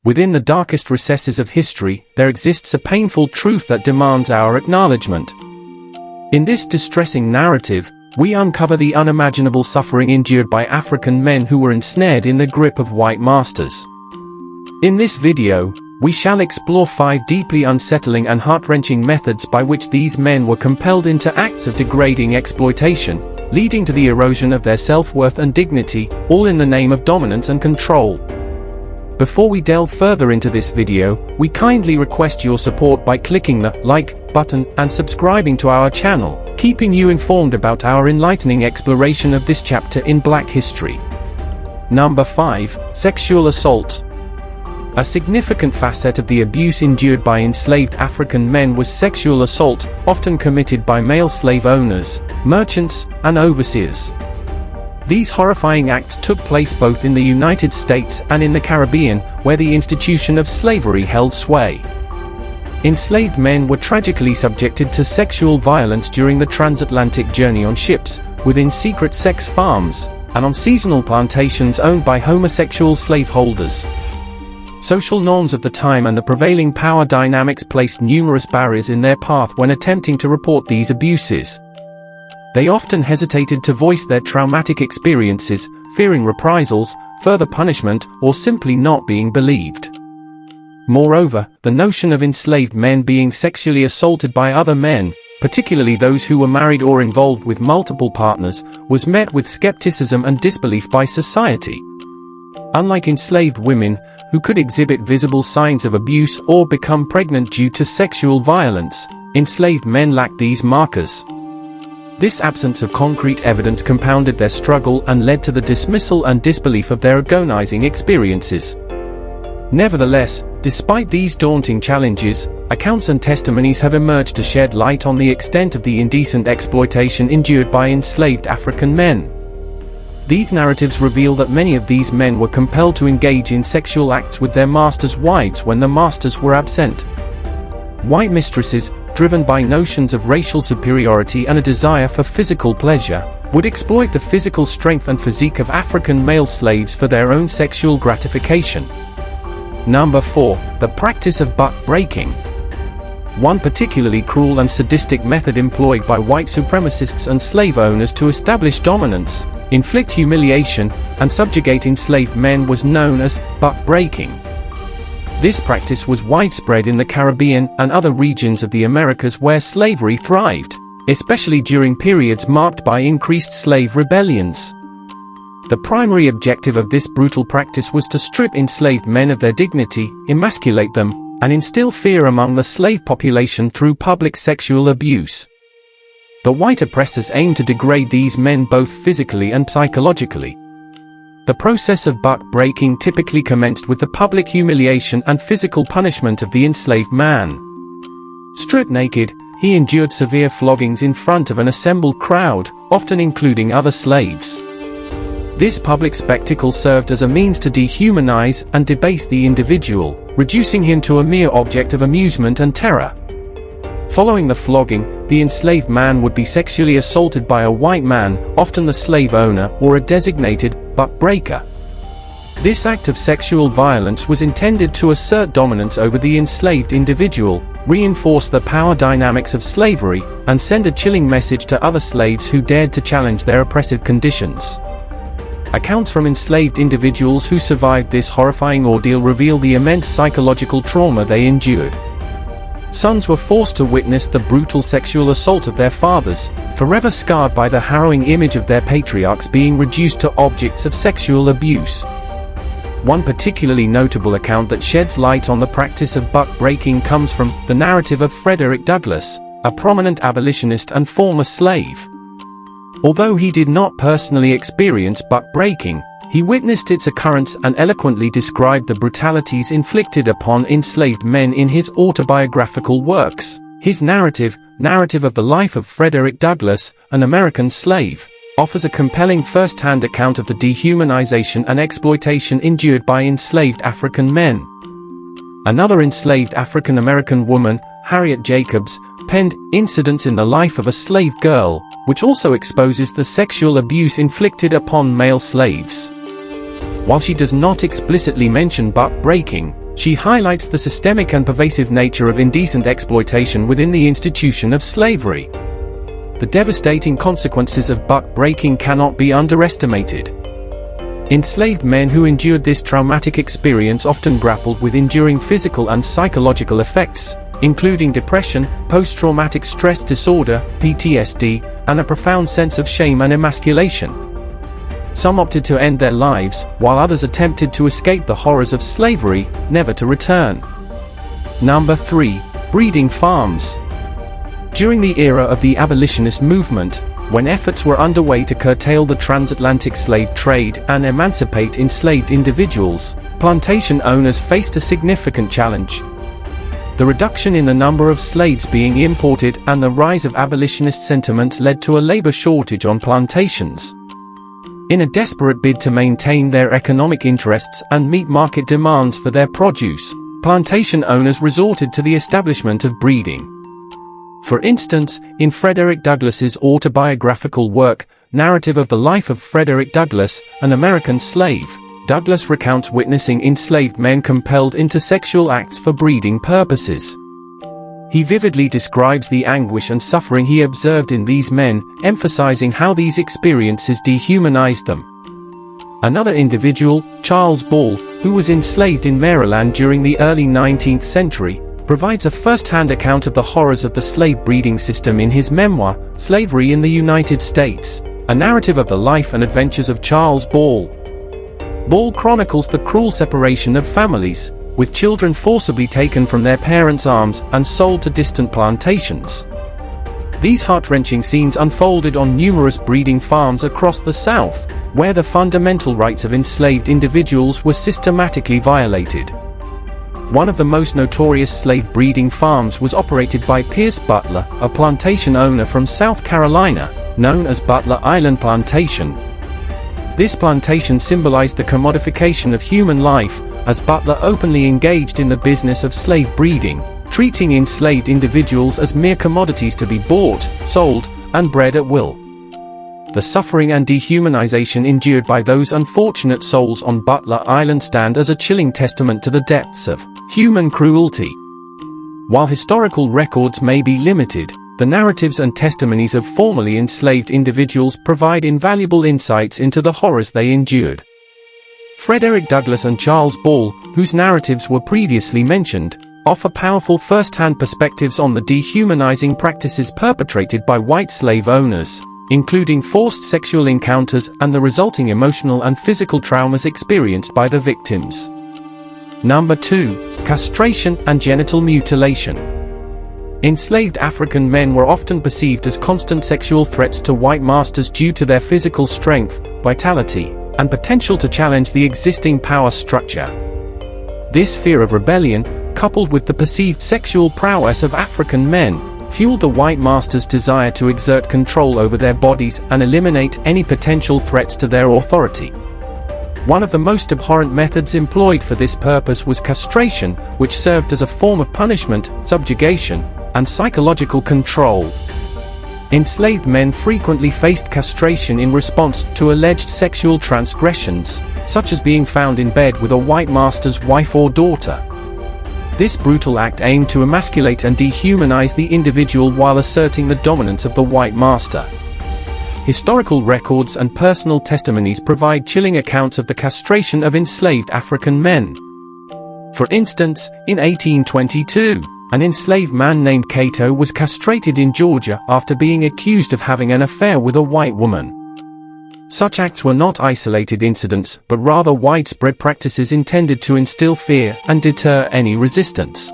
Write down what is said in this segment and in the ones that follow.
Within the darkest recesses of history, there exists a painful truth that demands our acknowledgement. In this distressing narrative, we uncover the unimaginable suffering endured by African men who were ensnared in the grip of white masters. In this video, we shall explore 5 deeply unsettling and heart-wrenching methods by which these men were compelled into acts of degrading exploitation, leading to the erosion of their self-worth and dignity, all in the name of dominance and control. Before we delve further into this video, we kindly request your support by clicking the like button and subscribing to our channel, keeping you informed about our enlightening exploration of this chapter in Black history. Number 5. Sexual assault. A significant facet of the abuse endured by enslaved African men was sexual assault, often committed by male slave owners, merchants, and overseers. These horrifying acts took place both in the United States and in the Caribbean, where the institution of slavery held sway. Enslaved men were tragically subjected to sexual violence during the transatlantic journey on ships, within secret sex farms, and on seasonal plantations owned by homosexual slaveholders. Social norms of the time and the prevailing power dynamics placed numerous barriers in their path when attempting to report these abuses. They often hesitated to voice their traumatic experiences, fearing reprisals, further punishment, or simply not being believed. Moreover, the notion of enslaved men being sexually assaulted by other men, particularly those who were married or involved with multiple partners, was met with skepticism and disbelief by society. Unlike enslaved women, who could exhibit visible signs of abuse or become pregnant due to sexual violence, enslaved men lacked these markers. This absence of concrete evidence compounded their struggle and led to the dismissal and disbelief of their agonizing experiences. Nevertheless, despite these daunting challenges, accounts and testimonies have emerged to shed light on the extent of the indecent exploitation endured by enslaved African men. These narratives reveal that many of these men were compelled to engage in sexual acts with their masters' wives when the masters were absent. White mistresses, driven by notions of racial superiority and a desire for physical pleasure, would exploit the physical strength and physique of African male slaves for their own sexual gratification. Number 4. The practice of buck breaking. One particularly cruel and sadistic method employed by white supremacists and slave owners to establish dominance, inflict humiliation, and subjugate enslaved men was known as buck breaking. This practice was widespread in the Caribbean and other regions of the Americas where slavery thrived, especially during periods marked by increased slave rebellions. The primary objective of this brutal practice was to strip enslaved men of their dignity, emasculate them, and instill fear among the slave population through public sexual abuse. The white oppressors aimed to degrade these men both physically and psychologically. The process of buck breaking typically commenced with the public humiliation and physical punishment of the enslaved man. Stripped naked, he endured severe floggings in front of an assembled crowd, often including other slaves. This public spectacle served as a means to dehumanize and debase the individual, reducing him to a mere object of amusement and terror. Following the flogging, the enslaved man would be sexually assaulted by a white man, often the slave owner or a designated buck breaker. This act of sexual violence was intended to assert dominance over the enslaved individual, reinforce the power dynamics of slavery, and send a chilling message to other slaves who dared to challenge their oppressive conditions. Accounts from enslaved individuals who survived this horrifying ordeal reveal the immense psychological trauma they endured. Sons were forced to witness the brutal sexual assault of their fathers, forever scarred by the harrowing image of their patriarchs being reduced to objects of sexual abuse. One particularly notable account that sheds light on the practice of buck breaking comes from the narrative of Frederick Douglass, a prominent abolitionist and former slave. Although he did not personally experience buck breaking, he witnessed its occurrence and eloquently described the brutalities inflicted upon enslaved men in his autobiographical works. His narrative of the life of Frederick Douglass, an American slave, offers a compelling first-hand account of the dehumanization and exploitation endured by enslaved African men. Another enslaved African-American woman, Harriet Jacobs, penned Incidents in the Life of a Slave Girl, which also exposes the sexual abuse inflicted upon male slaves. While she does not explicitly mention buck breaking, She highlights the systemic and pervasive nature of indecent exploitation within the institution of slavery. The devastating consequences of buck-breaking cannot be underestimated. Enslaved men who endured this traumatic experience often grappled with enduring physical and psychological effects, including depression, post-traumatic stress disorder, PTSD, and a profound sense of shame and emasculation. Some opted to end their lives, while others attempted to escape the horrors of slavery, never to return. Number 3. Breeding farms. During the era of the abolitionist movement, when efforts were underway to curtail the transatlantic slave trade and emancipate enslaved individuals, plantation owners faced a significant challenge. The reduction in the number of slaves being imported and the rise of abolitionist sentiments led to a labor shortage on plantations. In a desperate bid to maintain their economic interests and meet market demands for their produce, plantation owners resorted to the establishment of breeding. For instance, in Frederick Douglass's autobiographical work, Narrative of the Life of Frederick Douglass, an American Slave, Douglass recounts witnessing enslaved men compelled into sexual acts for breeding purposes. He vividly describes the anguish and suffering he observed in these men, emphasizing how these experiences dehumanized them. Another individual, Charles Ball, who was enslaved in Maryland during the early 19th century, provides a first-hand account of the horrors of the slave breeding system in his memoir, Slavery in the United States, a narrative of the life and adventures of Charles Ball. Ball chronicles the cruel separation of families, with children forcibly taken from their parents' arms and sold to distant plantations. These heart-wrenching scenes unfolded on numerous breeding farms across the South, where the fundamental rights of enslaved individuals were systematically violated. One of the most notorious slave breeding farms was operated by Pierce Butler, a plantation owner from South Carolina, known as Butler Island Plantation. This plantation symbolized the commodification of human life, as Butler openly engaged in the business of slave breeding, treating enslaved individuals as mere commodities to be bought, sold, and bred at will. The suffering and dehumanization endured by those unfortunate souls on Butler Island stand as a chilling testament to the depths of human cruelty. While historical records may be limited, the narratives and testimonies of formerly enslaved individuals provide invaluable insights into the horrors they endured. Frederick Douglass and Charles Ball, whose narratives were previously mentioned, offer powerful first-hand perspectives on the dehumanizing practices perpetrated by white slave owners, including forced sexual encounters and the resulting emotional and physical traumas experienced by the victims. Number 2. Castration and genital mutilation. Enslaved African men were often perceived as constant sexual threats to white masters due to their physical strength, vitality, and potential to challenge the existing power structure. This fear of rebellion, coupled with the perceived sexual prowess of African men, fueled the white masters' desire to exert control over their bodies and eliminate any potential threats to their authority. One of the most abhorrent methods employed for this purpose was castration, which served as a form of punishment, subjugation, and psychological control. Enslaved men frequently faced castration in response to alleged sexual transgressions, such as being found in bed with a white master's wife or daughter. This brutal act aimed to emasculate and dehumanize the individual while asserting the dominance of the white master. Historical records and personal testimonies provide chilling accounts of the castration of enslaved African men. For instance, in 1822, an enslaved man named Cato was castrated in Georgia after being accused of having an affair with a white woman. Such acts were not isolated incidents, but rather widespread practices intended to instill fear and deter any resistance.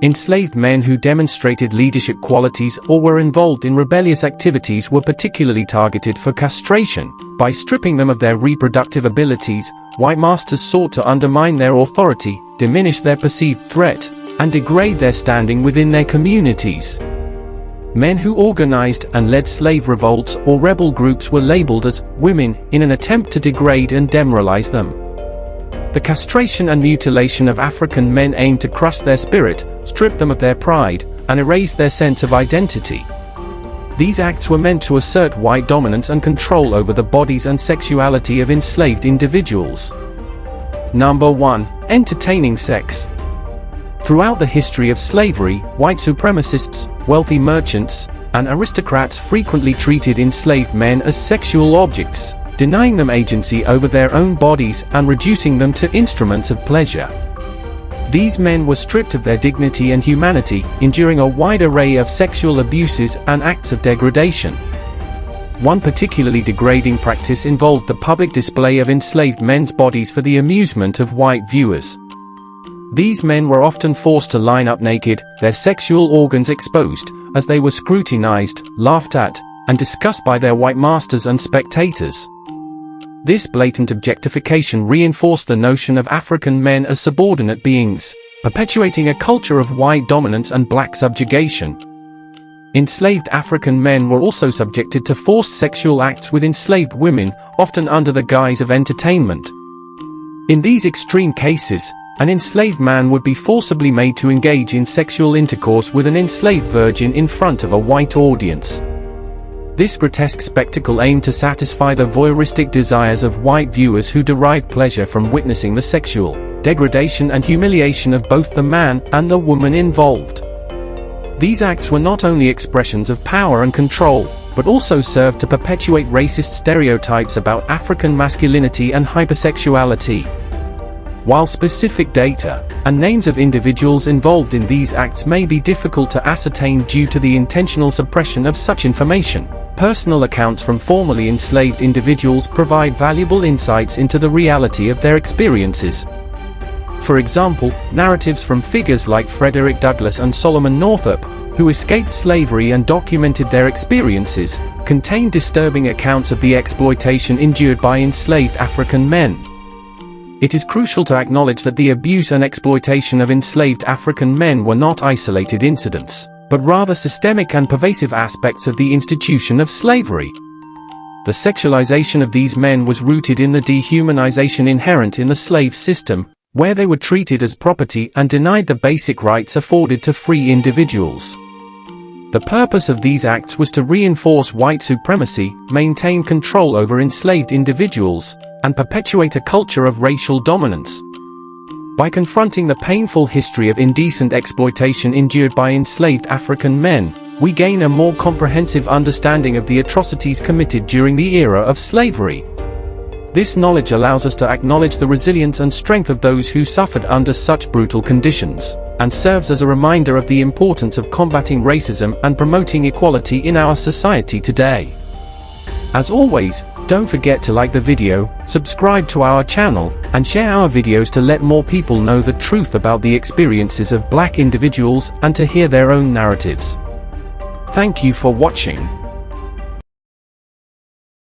Enslaved men who demonstrated leadership qualities or were involved in rebellious activities were particularly targeted for castration. By stripping them of their reproductive abilities, white masters sought to undermine their authority, diminish their perceived threat, and degrade their standing within their communities. Men who organized and led slave revolts or rebel groups were labeled as women in an attempt to degrade and demoralize them. The castration and mutilation of African men aimed to crush their spirit, strip them of their pride, and erase their sense of identity. These acts were meant to assert white dominance and control over the bodies and sexuality of enslaved individuals. Number 1. Entertaining sex. Throughout the history of slavery, white supremacists, wealthy merchants, and aristocrats frequently treated enslaved men as sexual objects, denying them agency over their own bodies and reducing them to instruments of pleasure. These men were stripped of their dignity and humanity, enduring a wide array of sexual abuses and acts of degradation. One particularly degrading practice involved the public display of enslaved men's bodies for the amusement of white viewers. These men were often forced to line up naked, their sexual organs exposed, as they were scrutinized, laughed at, and discussed by their white masters and spectators. This blatant objectification reinforced the notion of African men as subordinate beings, perpetuating a culture of white dominance and black subjugation. Enslaved African men were also subjected to forced sexual acts with enslaved women, often under the guise of entertainment. In these extreme cases, an enslaved man would be forcibly made to engage in sexual intercourse with an enslaved virgin in front of a white audience. This grotesque spectacle aimed to satisfy the voyeuristic desires of white viewers who derived pleasure from witnessing the sexual degradation and humiliation of both the man and the woman involved. These acts were not only expressions of power and control, but also served to perpetuate racist stereotypes about African masculinity and hypersexuality. While specific data and names of individuals involved in these acts may be difficult to ascertain due to the intentional suppression of such information, personal accounts from formerly enslaved individuals provide valuable insights into the reality of their experiences. For example, narratives from figures like Frederick Douglass and Solomon Northup, who escaped slavery and documented their experiences, contain disturbing accounts of the exploitation endured by enslaved African men. It is crucial to acknowledge that the abuse and exploitation of enslaved African men were not isolated incidents, but rather systemic and pervasive aspects of the institution of slavery. The sexualization of these men was rooted in the dehumanization inherent in the slave system, where they were treated as property and denied the basic rights afforded to free individuals. The purpose of these acts was to reinforce white supremacy, maintain control over enslaved individuals, and perpetuate a culture of racial dominance. By confronting the painful history of indecent exploitation endured by enslaved African men, we gain a more comprehensive understanding of the atrocities committed during the era of slavery. This knowledge allows us to acknowledge the resilience and strength of those who suffered under such brutal conditions, and serves as a reminder of the importance of combating racism and promoting equality in our society today. As always, don't forget to like the video, subscribe to our channel, and share our videos to let more people know the truth about the experiences of black individuals and to hear their own narratives. Thank you for watching.